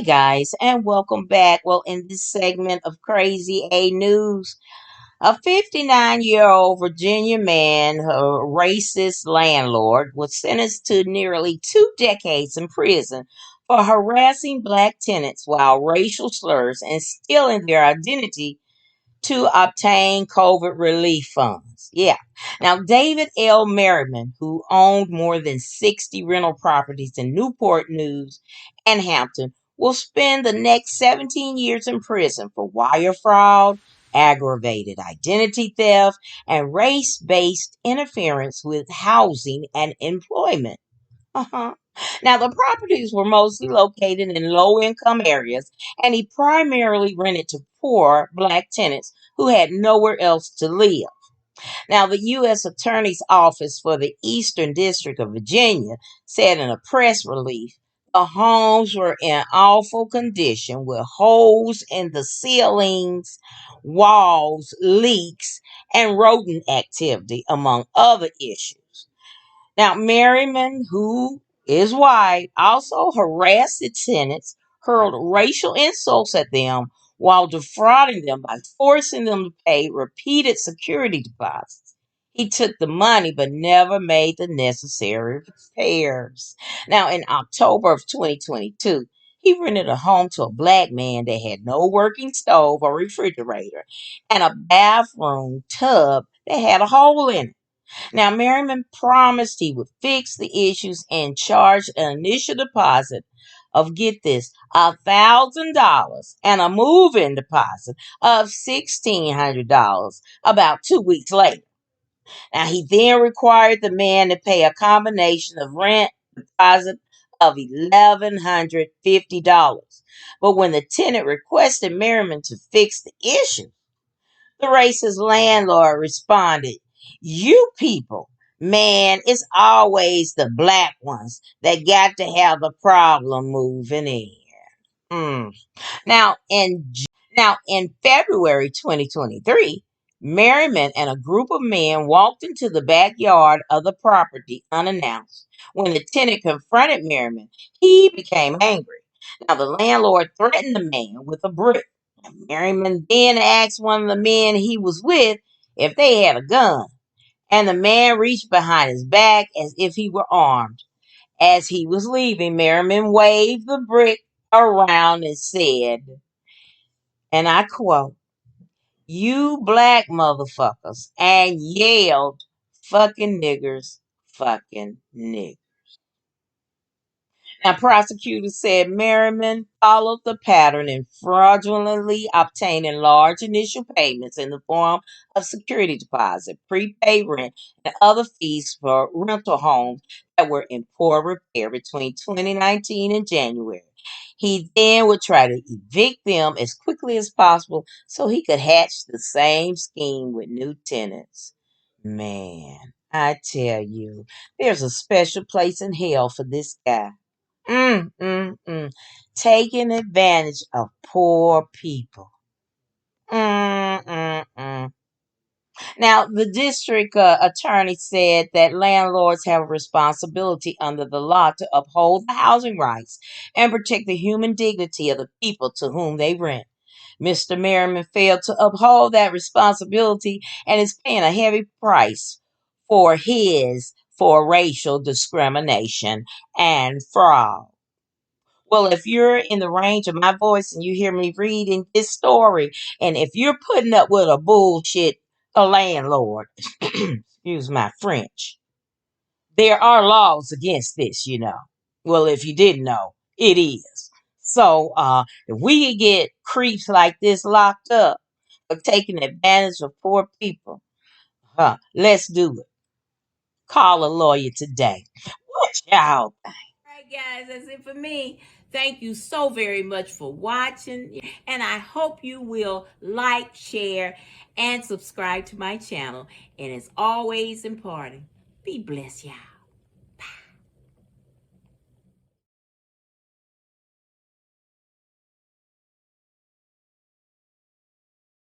Hey guys, and welcome back. Well, in this segment of Crazy A News, a 59-year-old Virginia man, a racist landlord, was sentenced to nearly 2 decades in prison for harassing black tenants while racial slurs and stealing their identity to obtain COVID relief funds. Yeah. Now, David L. Merriman, who owned more than 60 rental properties in Newport News and Hampton, will spend the next 17 years in prison for wire fraud, aggravated identity theft, and race based interference with housing and employment. Uh-huh. Now, the properties were mostly located in low income areas, and he primarily rented to poor black tenants who had nowhere else to live. Now, the U.S. Attorney's Office for the Eastern District of Virginia said in a press release the homes were in awful condition with holes in the ceilings, walls, leaks, and rodent activity, among other issues. Now, Merriman, who is white, also harassed the tenants, hurled racial insults at them while defrauding them by forcing them to pay repeated security deposits. He took the money but never made the necessary repairs. Now, in October of 2022, he rented a home to a black man that had no working stove or refrigerator and a bathroom tub that had a hole in it. Now, Merriman promised he would fix the issues and charge an initial deposit of, get this, $1,000 and a move-in deposit of $1,600 about 2 weeks later. Now, he then required the man to pay a combination of rent deposit of $1,150. But when the tenant requested Merriman to fix the issue, the racist landlord responded, "You people, man, it's always the black ones that got to have the problem moving in." Mm. Now, in February 2023, Merriman and a group of men walked into the backyard of the property unannounced. When the tenant confronted Merriman, he became angry. Now, the landlord threatened the man with a brick. Merriman then asked one of the men he was with if they had a gun, and the man reached behind his back as if he were armed. As he was leaving, Merriman waved the brick around and said, and I quote, "You black motherfuckers," and yelled, "Fucking niggers, fucking niggers." Now, prosecutors said Merriman followed the pattern in fraudulently obtaining large initial payments in the form of security deposit, prepaid rent, and other fees for rental homes that were in poor repair between 2019 and January. He then would try to evict them as quickly as possible so he could hatch the same scheme with new tenants. Man, I tell you, there's a special place in hell for this guy. Mm, mm, mm. Taking advantage of poor people. Mm, mm, mm. Now, the district attorney said that landlords have a responsibility under the law to uphold the housing rights and protect the human dignity of the people to whom they rent. Mr. Merriman failed to uphold that responsibility and is paying a heavy price for racial discrimination and fraud. Well, if you're in the range of my voice and you hear me reading this story, and if you're putting up with a landlord, excuse my French, there are laws against this. Well, if you didn't know, it is. So if we could get creeps like this locked up for taking advantage of poor people, let's do it. Call a lawyer today. What y'all? Right, guys, that's it for me. Thank you so very much for watching, and I hope you will like, share, and subscribe to my channel. And as always important, be blessed, y'all.